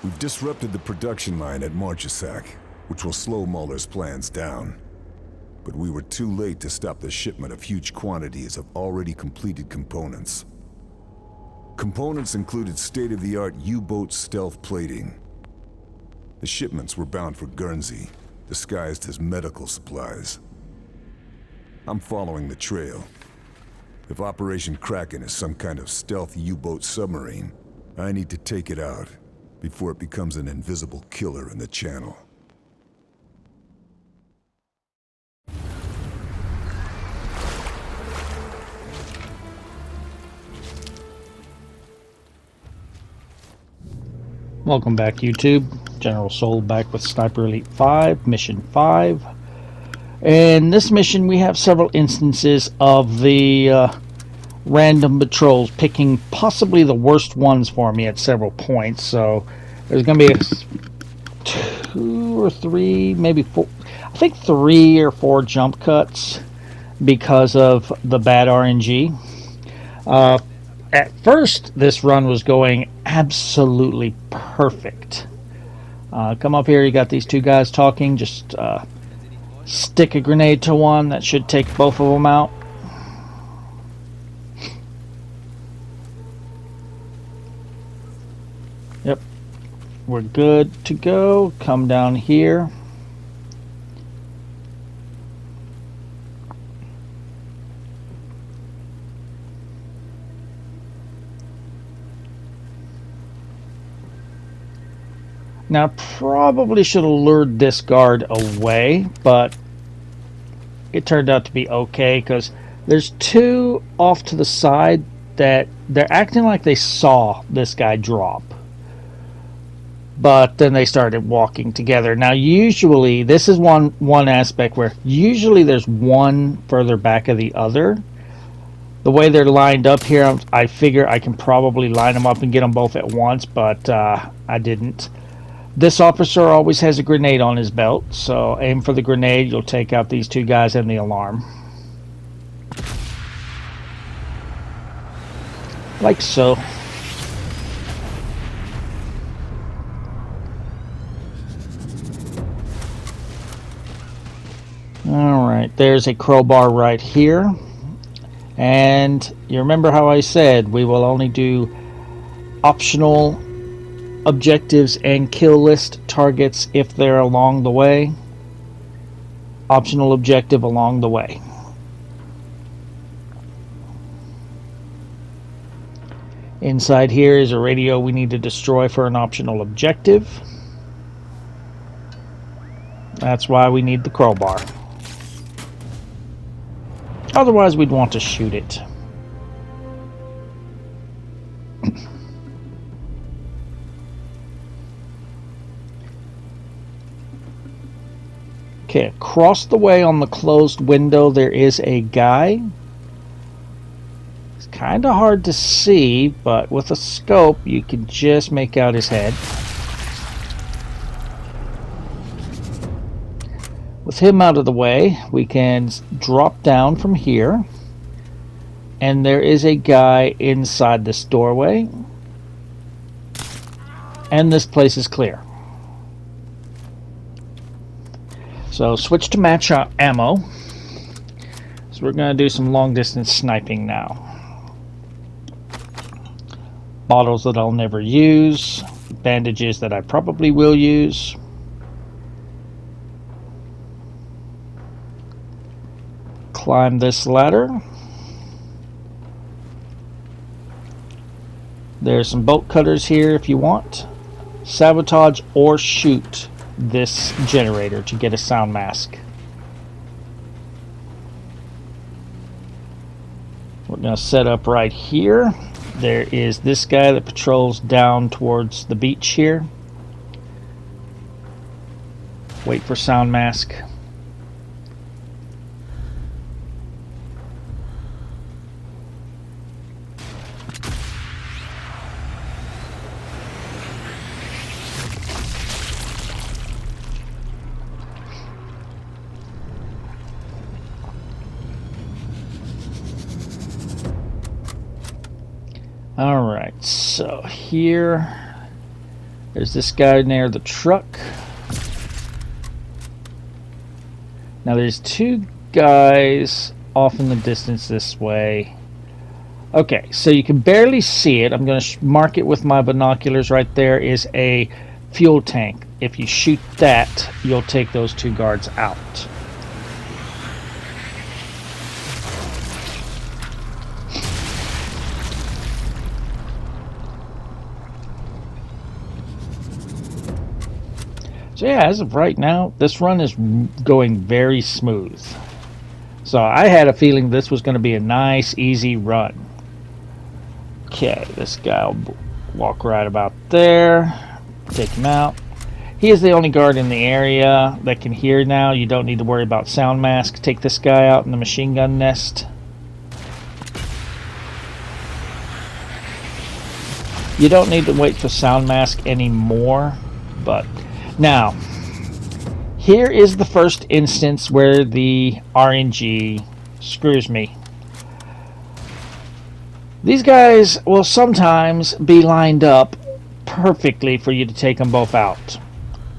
We've disrupted the production line at Marchesac, which will slow Muller's plans down. But we were too late to stop the shipment of huge quantities of already completed components. Components included state-of-the-art U-boat stealth plating. The shipments were bound for Guernsey, disguised as medical supplies. I'm following the trail. If Operation Kraken is some kind of stealth U-boat submarine, I need to take it out before it becomes an invisible killer in the channel. Welcome back, YouTube. General Soul back with Sniper Elite 5, Mission 5. In this mission, we have several instances of the random patrols picking possibly the worst ones for me at several points. So there's going to be 2 or 3, maybe 4, I think 3 or 4 jump cuts because of the bad RNG. At first, this run was going absolutely perfect. Come up here, you got these 2 guys talking. Just stick a grenade to one. That should take both of them out. Yep, we're good to go. Come down here. Now, probably should have lured this guard away, but it turned out to be okay because there's 2 off to the side that they're acting like they saw this guy drop. But then they started walking together. Now, usually, this is one aspect where usually there's one further back of the other. The way they're lined up here, I figure I can probably line them up and get them both at once, but I didn't. This officer always has a grenade on his belt, so aim for the grenade. You'll take out these 2 guys and the alarm. Like so. Alright, there's a crowbar right here. And you remember how I said we will only do optional objectives and kill list targets if they're along the way. Optional objective along the way. Inside here is a radio we need to destroy for an optional objective. That's why we need the crowbar. Otherwise we'd want to shoot it. Okay, across the way on the closed window there is a guy. It's kind of hard to see, but with a scope you can just make out his head. With him out of the way, we can drop down from here. And there is a guy inside this doorway. And this place is clear. So switch to match ammo. So we're going to do some long distance sniping now. Bottles that I'll never use. Bandages that I probably will use. Climb this ladder. There's some bolt cutters here if you want. Sabotage or shoot this generator to get a sound mask. We're going to set up right here. There is this guy that patrols down towards the beach here. Wait for sound mask. Alright, so here There's this guy near the truck. Now there's two guys off in the distance this way. Okay, so you can barely see it. I'm going to mark it with my binoculars. Right there is a fuel tank. If you shoot that, you'll take those two guards out. So yeah, as of right now, this run is going very smooth. So I had a feeling this was going to be a nice, easy run. Okay, this guy will walk right about there. Take him out. He is the only guard in the area that can hear now. You don't need to worry about sound mask. Take this guy out in the machine gun nest. You don't need to wait for sound mask anymore, but now here is the first instance where the RNG screws me. These guys will sometimes be lined up perfectly for you to take them both out.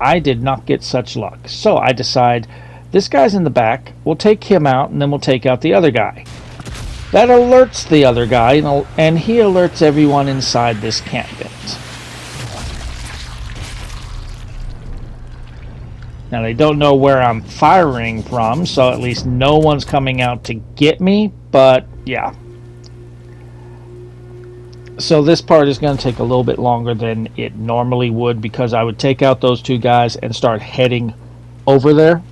I did not get such luck, so I decide this guy's in the back, we'll take him out, and then we'll take out the other guy. That alerts the other guy, and he alerts everyone inside this campment. Now they don't know where I'm firing from, so at least no one's coming out to get me, but yeah. So this part is going to take a little bit longer than it normally would, because I would take out those two guys and start heading over there.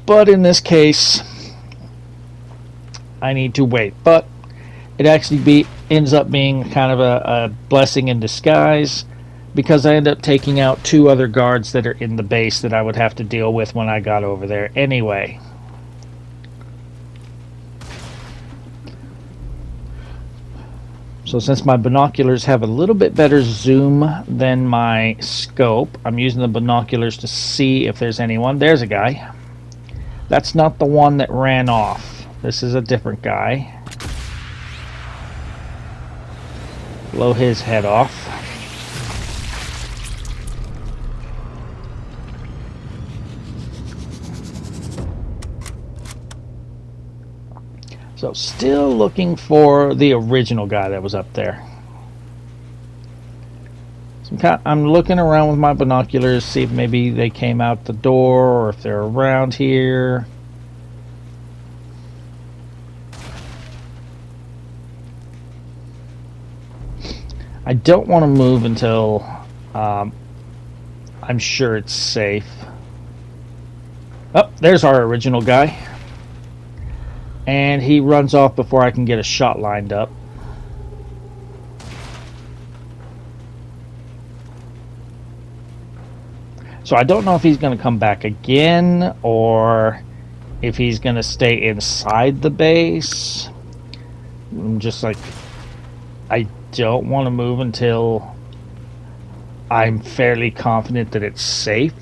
But in this case, I need to wait. But it actually ends up being kind of a blessing in disguise, because I end up taking out two other guards that are in the base that I would have to deal with when I got over there anyway. So since my binoculars have a little bit better zoom than my scope, I'm using the binoculars to see if there's anyone. There's a guy. That's not the one that ran off. This is a different guy. Blow his head off. So still looking for the original guy that was up there. So I'm looking around with my binoculars, see if maybe they came out the door or if they're around here. I don't want to move until I'm sure it's safe. Oh, there's our original guy. And he runs off before I can get a shot lined up. So I don't know if he's going to come back again or if he's going to stay inside the base. I'm just like, I don't want to move until I'm fairly confident that it's safe.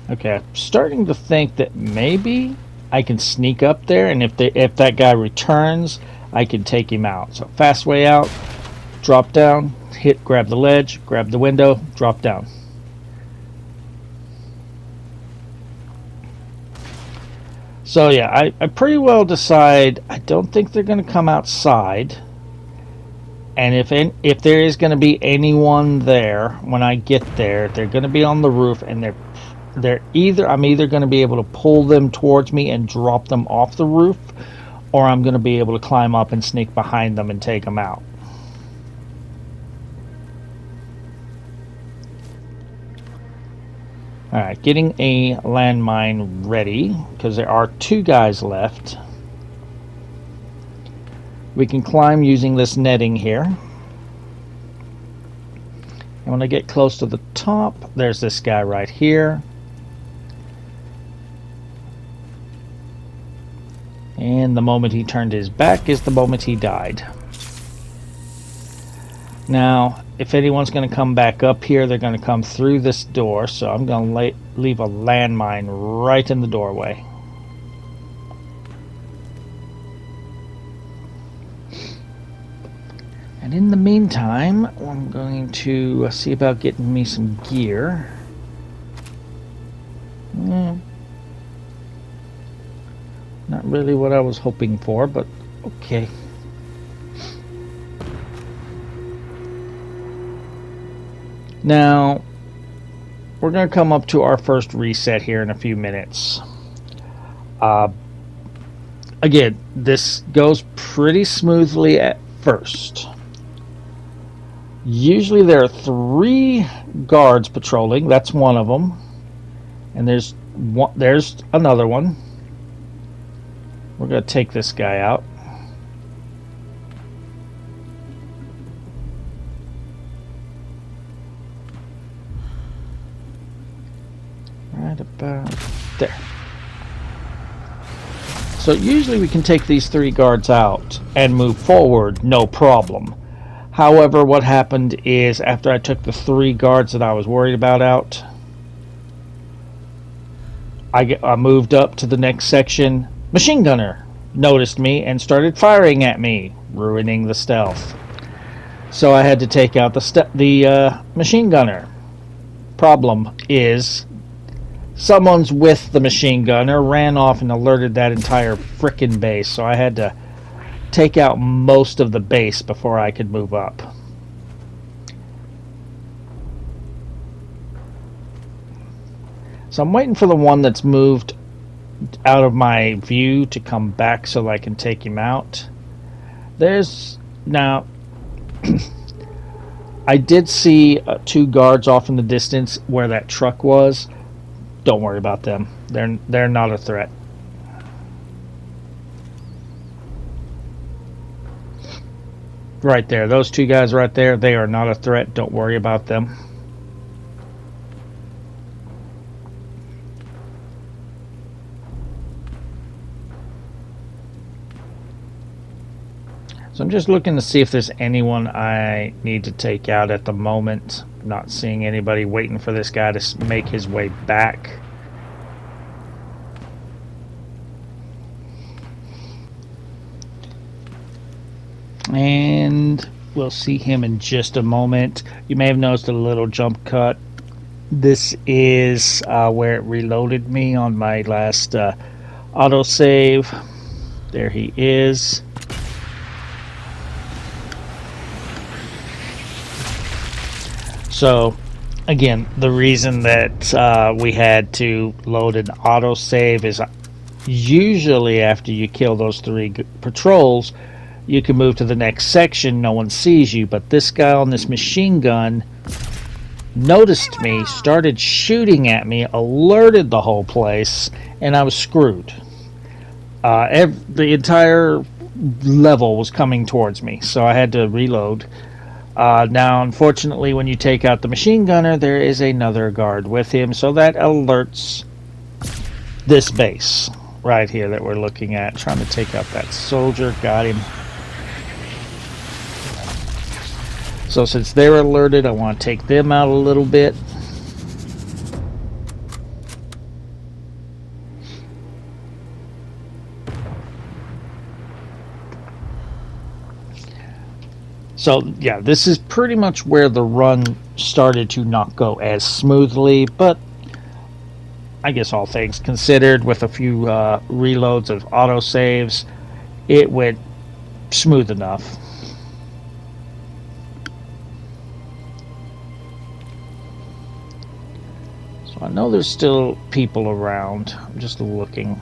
Okay, I'm starting to think that maybe I can sneak up there, and if that guy returns, I can take him out. So fast way out, drop down, grab the ledge, grab the window, drop down. So yeah, I pretty well decide I don't think they're going to come outside. And if there is going to be anyone there when I get there, they're going to be on the roof, and I'm either going to be able to pull them towards me and drop them off the roof, or I'm going to be able to climb up and sneak behind them and take them out. Alright, getting a landmine ready, because there are two guys left. We can climb using this netting here. And when I get close to the top, there's this guy right here. And the moment he turned his back is the moment he died. Now, if anyone's going to come back up here, they're going to come through this door. So I'm going to leave a landmine right in the doorway. And in the meantime, I'm going to see about getting me some gear. Not really what I was hoping for, but okay. Now, we're going to come up to our first reset here in a few minutes. Again, this goes pretty smoothly at first. Usually there are 3 guards patrolling. That's one of them. And there's another one. We're going to take this guy out. Right about there. So usually we can take these 3 guards out and move forward, no problem. However, what happened is after I took the 3 guards that I was worried about out, I moved up to the next section. Machine gunner noticed me and started firing at me, ruining the stealth. So I had to take out the machine gunner. Problem is, someone's with the machine gunner, ran off and alerted that entire frickin' base. So I had to take out most of the base before I could move up. So I'm waiting for the one that's moved out of my view to come back so I can take him out. Now I did see 2 guards off in the distance where that truck was. Don't worry about them. They're not a threat. Right there, those 2 guys right there, they are not a threat. Don't worry about them. So I'm just looking to see if there's anyone I need to take out at the moment. Not seeing anybody, waiting for this guy to make his way back. And we'll see him in just a moment. You may have noticed a little jump cut. This is where it reloaded me on my last autosave. There he is. So, again, the reason that we had to load an autosave is usually after you kill those 3 patrols, you can move to the next section, no one sees you. But this guy on this machine gun noticed me, started shooting at me, alerted the whole place, and I was screwed. The entire level was coming towards me, so I had to reload. Now, unfortunately, when you take out the machine gunner, there is another guard with him, so that alerts this base right here that we're looking at. Trying to take out that soldier. Got him. So since they're alerted, I want to take them out a little bit. So yeah, this is pretty much where the run started to not go as smoothly, but I guess all things considered, with a few reloads of autosaves, it went smooth enough. So I know there's still people around. I'm just looking.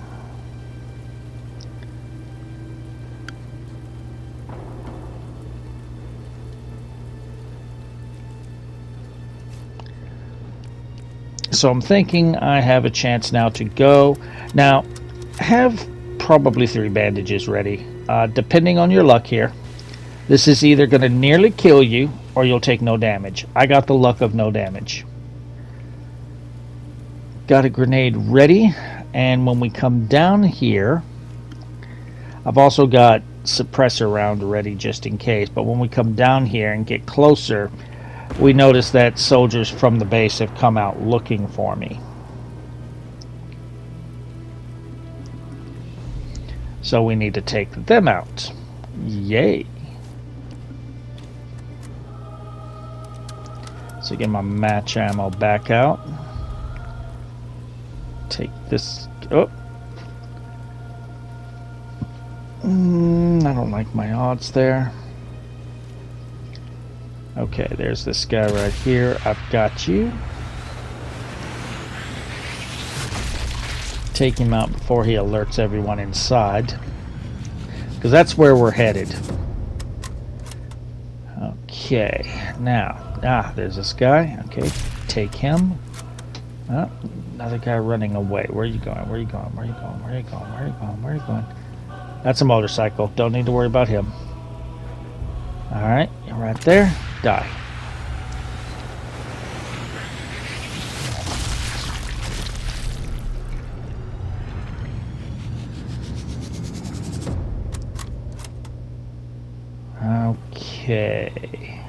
So I'm thinking I have a chance now to go. Now, have probably 3 bandages ready, depending on your luck here. This is either going to nearly kill you or you'll take no damage. I got the luck of no damage. Got a grenade ready, and when we come down here, I've also got suppressor round ready just in case, but when we come down here and get closer, we notice that soldiers from the base have come out looking for me. So we need to take them out. Yay. So get my match ammo back out. Take this. Oh. I don't like my odds there. Okay, there's this guy right here. I've got you. Take him out before he alerts everyone inside, because that's where we're headed. Okay, now, there's this guy. Okay, take him. Oh, another guy running away. Where are you going? Where are you going? Where are you going? Where are you going? Where are you going? Where are you going? That's a motorcycle. Don't need to worry about him. Alright, you're right there. Die. Okay.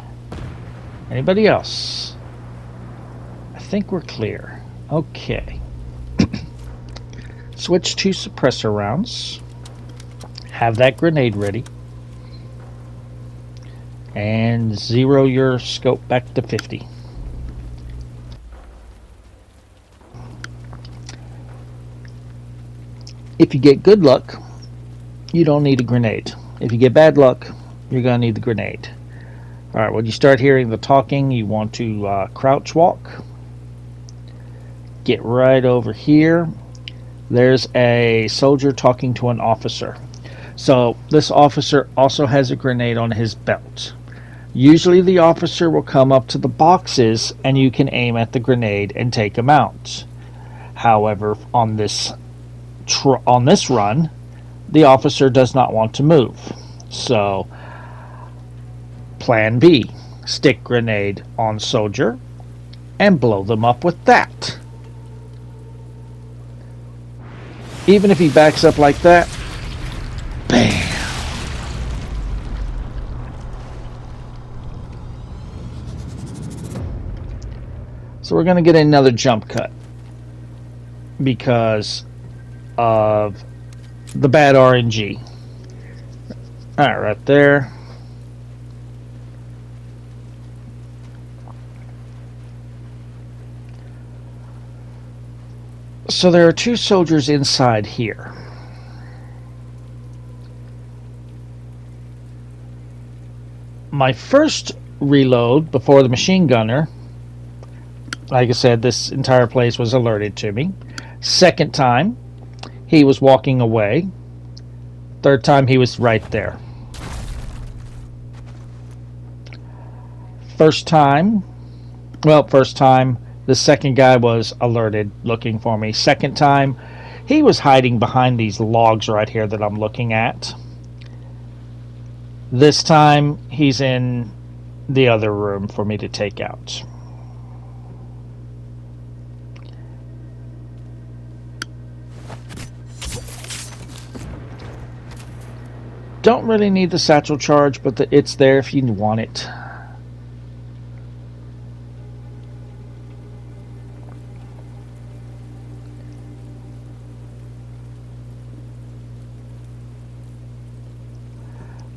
Anybody else? I think we're clear. Okay. Switch to suppressor rounds. Have that grenade ready. And zero your scope back to 50. If you get good luck, you don't need a grenade. If you get bad luck, you're going to need the grenade. Alright, when you start hearing the talking, you want to crouch walk. Get right over here. There's a soldier talking to an officer. So this officer also has a grenade on his belt. Usually the officer will come up to the boxes and you can aim at the grenade and take him out. However, on this run, the officer does not want to move. So, plan B, stick grenade on soldier and blow them up with that. Even if he backs up like that, bam. So we're going to get another jump cut because of the bad RNG. Alright, right there. So there are two soldiers inside here. My first reload before the machine gunner, like I said, this entire place was alerted to me. Second time, he was walking away. Third time, he was right there. First time, the second guy was alerted looking for me. Second time, he was hiding behind these logs right here that I'm looking at. This time, he's in the other room for me to take out. Don't really need the satchel charge, but it's there if you want it.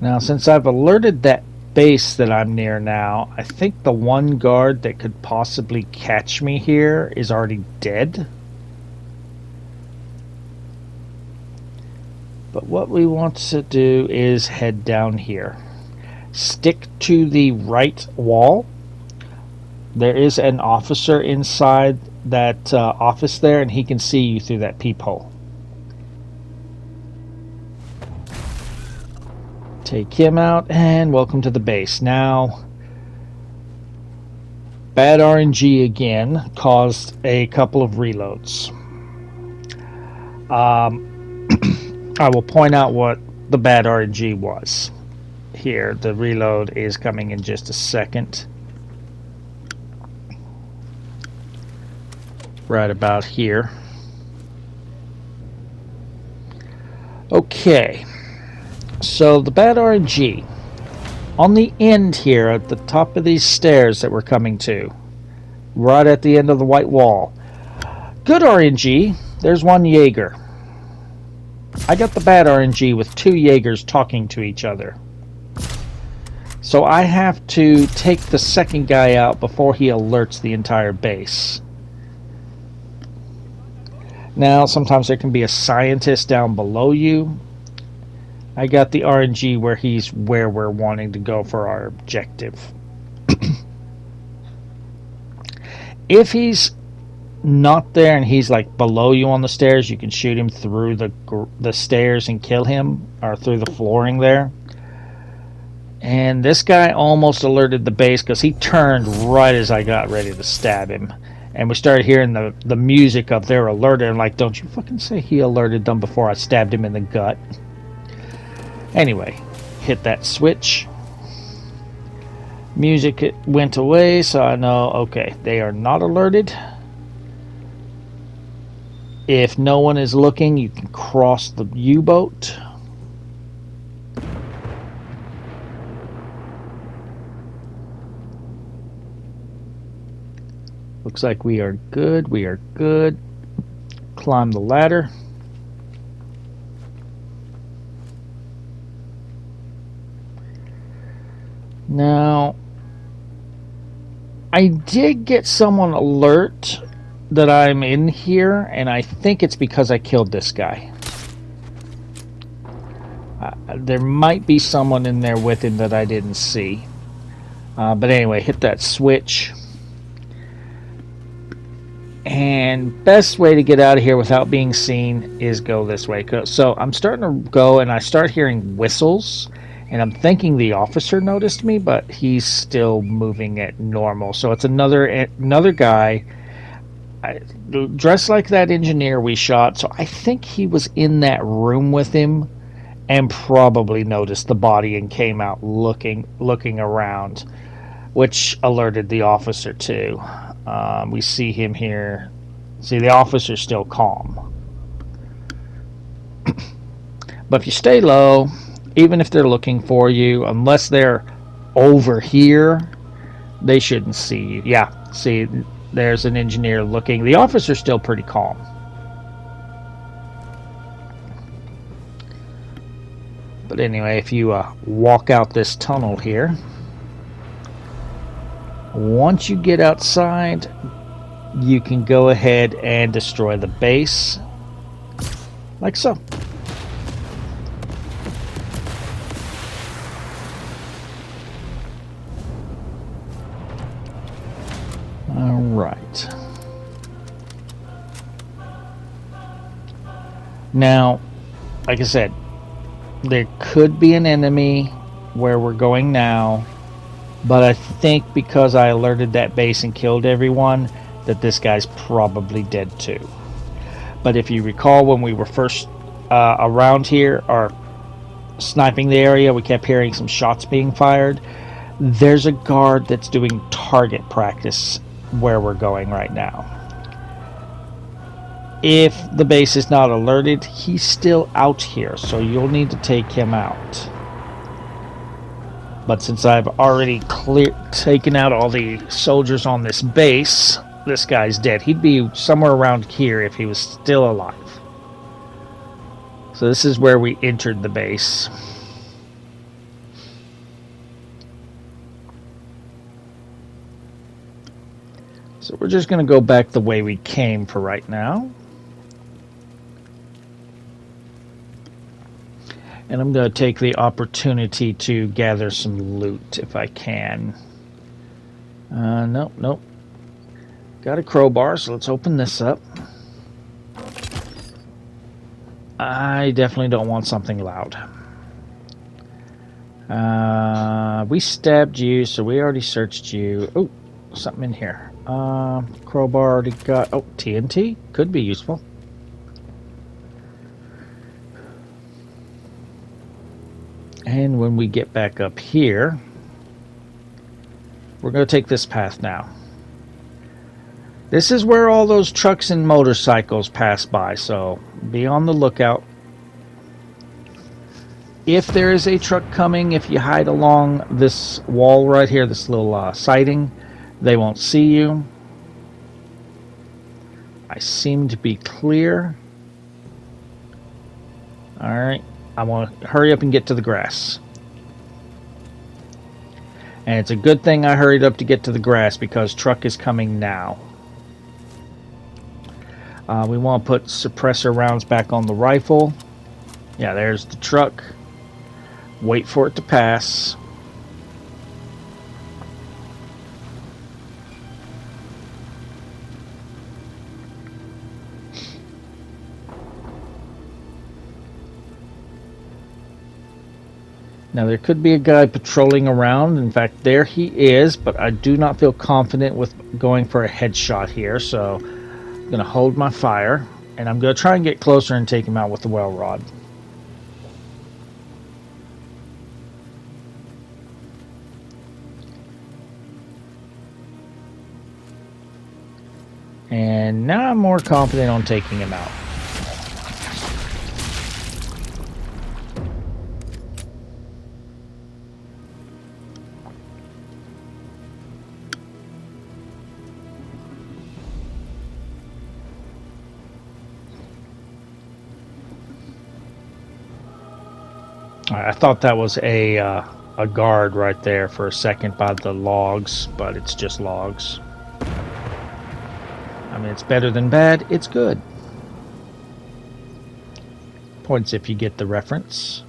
Now, since I've alerted that base that I'm near now, I think the one guard that could possibly catch me here is already dead. But what we want to do is head down here. Stick to the right wall. There is an officer inside that office there, and he can see you through that peephole. Take him out, and welcome to the base. Now, bad RNG again caused a couple of reloads. I will point out what the bad RNG was. Here, the reload is coming in just a second. Right about here. Okay. So the bad RNG on the end here at the top of these stairs that we're coming to, right at the end of the white wall. Good RNG, there's one Jaeger. I got the bad RNG with two Jaegers talking to each other. So I have to take the second guy out before he alerts the entire base. Now, sometimes there can be a scientist down below you. I got the RNG where he's where we're wanting to go for our objective. If he's not there and he's like below you on the stairs, you can shoot him through the stairs and kill him, or through the flooring there. And this guy almost alerted the base because he turned right as I got ready to stab him. And we started hearing the music of their alerted. I'm like, don't you fucking say he alerted them before I stabbed him in the gut. Anyway, hit that switch. Music went away, so I know, okay, they are not alerted. If no one is looking, you can cross the U-boat. Looks like we are good. We are good. Climb the ladder. Now, I did get someone alert that I'm in here, and I think it's because I killed this guy. There might be someone in there with him that I didn't see. But anyway, hit that switch. And best way to get out of here without being seen is go this way. So I'm starting to go, and I start hearing whistles. And I'm thinking the officer noticed me, but he's still moving at normal. So it's another guy dressed like that engineer we shot. So I think he was in that room with him and probably noticed the body and came out looking around, which alerted the officer too. We see him here. See, the officer's still calm. But if you stay low, even if they're looking for you, unless they're over here, they shouldn't see you. Yeah, see, there's an engineer looking. The officer's still pretty calm. But anyway, if you walk out this tunnel here, once you get outside, you can go ahead and destroy the base, like so. All right. Now, like I said, there could be an enemy where we're going now, but I think because I alerted that base and killed everyone, that this guy's probably dead too. But if you recall, when we were first around here, or sniping the area, we kept hearing some shots being fired. There's a guard that's doing target practice where we're going right now. If the base is not alerted, he's still out here, so you'll need to take him out. But since I've already taken out all the soldiers on this base, this guy's dead. He'd be somewhere around here if he was still alive. So this is where we entered the base. So we're just going to go back the way we came for right now. And I'm going to take the opportunity to gather some loot if I can. Nope. Got a crowbar, so let's open this up. I definitely don't want something loud. We stabbed you, so we already searched you. Oh, something in here. Crowbar already got... Oh, TNT? Could be useful. And when we get back up here, we're going to take this path now. This is where all those trucks and motorcycles pass by, so be on the lookout. if there is a truck coming, if you hide along this wall right here, this little siding, they won't see you. I seem to be clear. Alright, I want to hurry up and get to the grass. And it's a good thing I hurried up to get to the grass because truck is coming now. We want to put suppressor rounds back on the rifle. Yeah, there's the truck. Wait for it to pass. Now there could be a guy patrolling around. In fact, there he is, but I do not feel confident with going for a headshot here, so I'm going to hold my fire, and I'm going to try and get closer and take him out with the well rod. And now I'm more confident on taking him out. I thought that was a guard right there for a second by the logs, but it's just logs. I mean, it's better than bad. It's good. Points if you get the reference.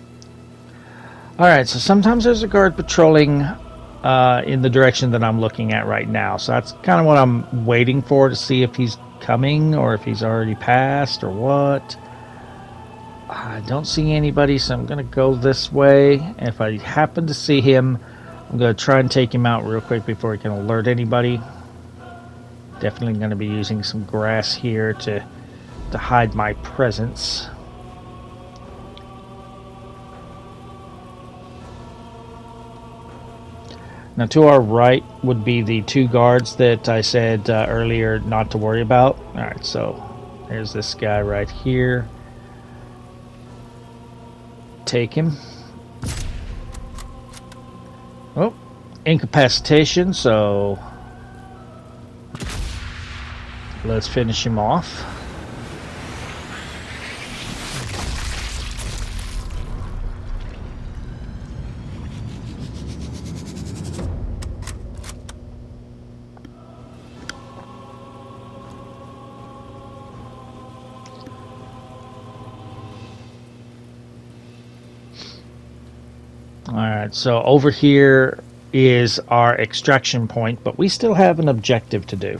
Alright, so sometimes there's a guard patrolling in the direction that I'm looking at right now. So that's kind of what I'm waiting for, to see if he's coming or if he's already passed or what. I don't see anybody, so I'm going to go this way. And if I happen to see him, I'm going to try and take him out real quick before he can alert anybody. Definitely going to be using some grass here to hide my presence. Now to our right would be the two guards that I said earlier not to worry about. Alright, so there's this guy right here. Take him. Oh, incapacitation, so let's finish him off. Alright, so over here is our extraction point, but we still have an objective to do.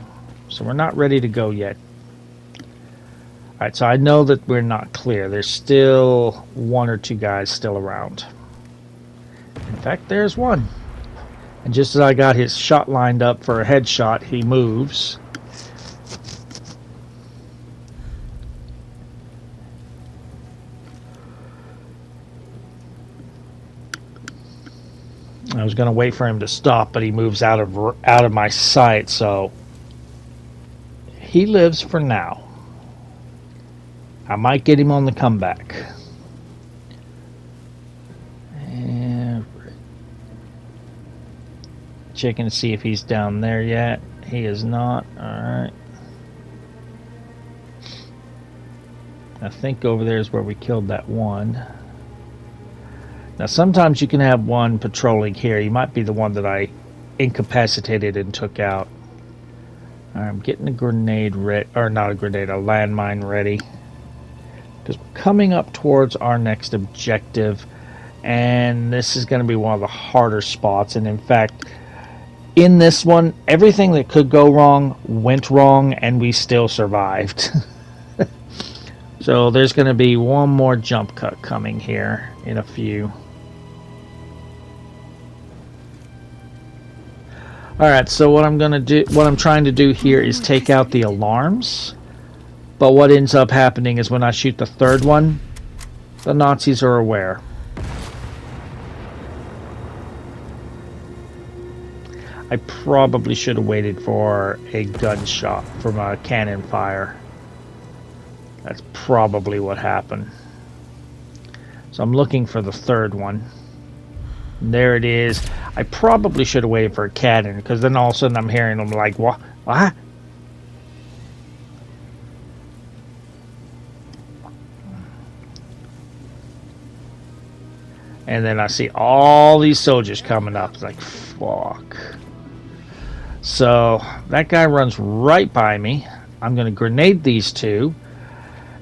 So we're not ready to go yet. Alright, so I know that we're not clear. There's still one or two guys still around. In fact, there's one. And just as I got his shot lined up for a headshot, he moves. I was going to wait for him to stop, but he moves out of my sight, so he lives for now. I might get him on the comeback. And checking to see if he's down there yet. He is not. Alright. I think over there is where we killed that one. Now sometimes you can have one patrolling here. He might be the one that I incapacitated and took out. Alright, I'm getting a grenade ready, or not a grenade, a landmine ready. Because we're coming up towards our next objective. And this is going to be one of the harder spots. And in fact, in this one, everything that could go wrong went wrong, and we still survived. So there's going to be one more jump cut coming here in a few. Alright, so what I'm trying to do here is take out the alarms. But what ends up happening is when I shoot the third one, the Nazis are aware. I probably should have waited for a gunshot from a cannon fire. That's probably what happened. So I'm looking for the third one. And there it is. I probably should have waited for a cannon, because then all of a sudden I'm hearing them like, what? What? And then I see all these soldiers coming up. It's like, fuck. So that guy runs right by me. I'm going to grenade these two.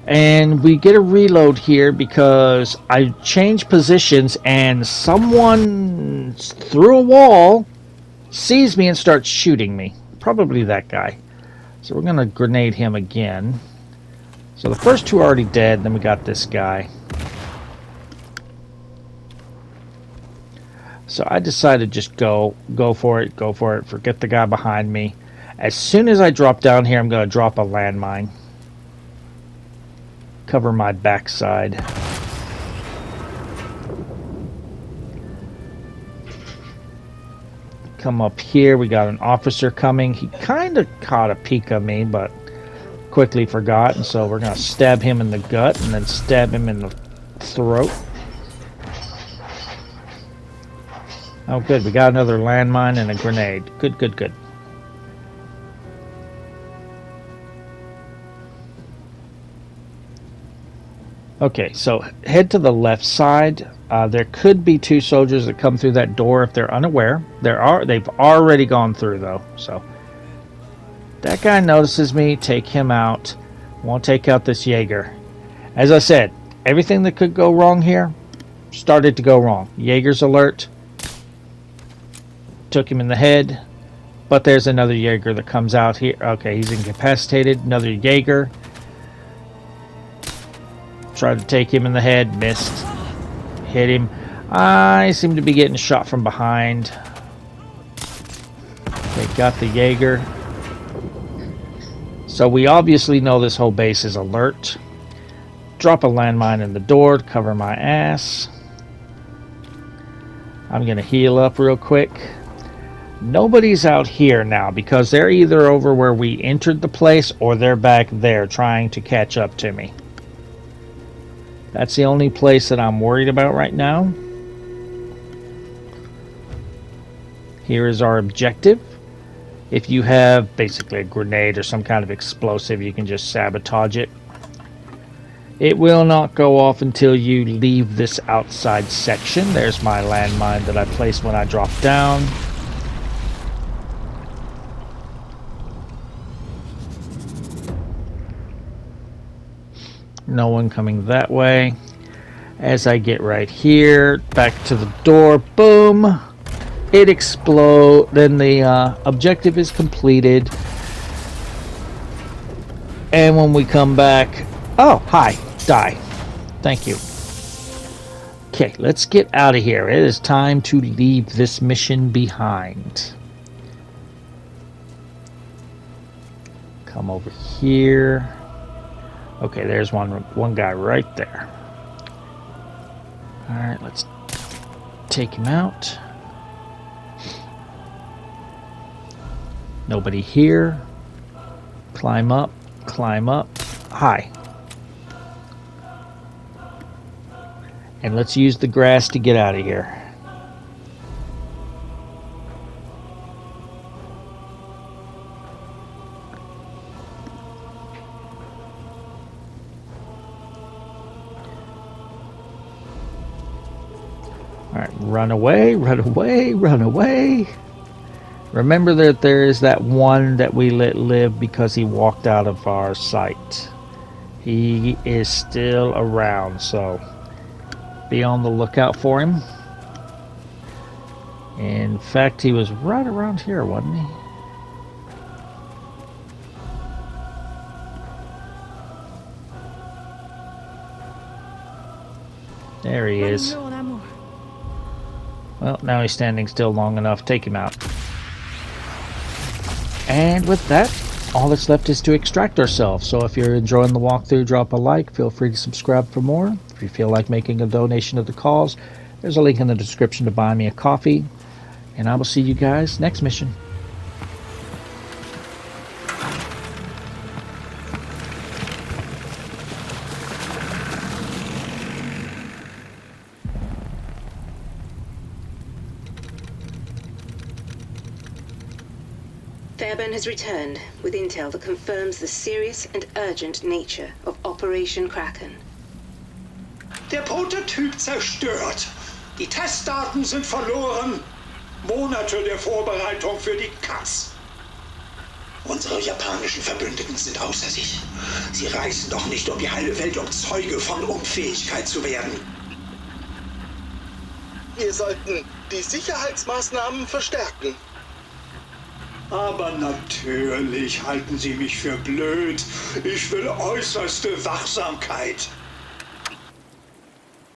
And we get a reload here because I changed positions and someone through a wall sees me and starts shooting me. Probably that guy. So we're going to grenade him again. So the first two are already dead. Then we got this guy. So I decided just go for it, forget the guy behind me. As soon as I drop down here, I'm going to drop a landmine. Cover my backside. Come up here, we got an officer coming. He kind of caught a peek of me, but quickly forgot, and so we're going to stab him in the gut and then stab him in the throat. Oh, good. We got another landmine and a grenade. Good, good, good. Okay, so head to the left side. There could be two soldiers that come through that door if they're unaware. They've already gone through, though. So that guy notices me. Take him out. Won't take out this Jaeger. As I said, everything that could go wrong here started to go wrong. Jaeger's alert. Took him in the head, but there's another Jaeger that comes out here. Okay, he's incapacitated. Another Jaeger. Tried to take him in the head, missed. Hit him. I seem to be getting shot from behind. They got the Jaeger. So we obviously know this whole base is alert. Drop a landmine in the door to cover my ass. I'm going to heal up real quick. Nobody's out here now because they're either over where we entered the place or they're back there trying to catch up to me. That's the only place that I'm worried about right now. Here is our objective. If you have basically a grenade or some kind of explosive, you can just sabotage it. It will not go off until you leave this outside section. There's my landmine that I placed when I dropped down. No one coming that way. As I get right here, back to the door, boom, it explodes. Then the objective is completed. And when we come back, oh, hi, die. Thank you. Okay, let's get out of here. It is time to leave this mission behind. Come over here. Okay, there's one guy right there. Alright, let's take him out. Nobody here. Climb up, climb up. Hi. And let's use the grass to get out of here. Alright, run away, run away, run away. Remember that there is that one that we let live because he walked out of our sight. He is still around, so be on the lookout for him. In fact, he was right around here, wasn't he? There he is. Well, now he's standing still long enough. Take him out. And with that, all that's left is to extract ourselves. So if you're enjoying the walkthrough, drop a like. Feel free to subscribe for more. If you feel like making a donation to the cause, there's a link in the description to buy me a coffee. And I will see you guys next mission. Fairbairn has returned with intel that confirms the serious and urgent nature of Operation Kraken. Der Prototyp zerstört. Die Testdaten sind verloren. Monate der Vorbereitung für die Katz. Unsere japanischen Verbündeten sind außer sich. Sie reisen doch nicht um die halbe Welt, um Zeuge von Unfähigkeit zu werden. Wir sollten die Sicherheitsmaßnahmen verstärken. Aber natürlich halten Sie mich für blöd. Ich will äußerste Wachsamkeit.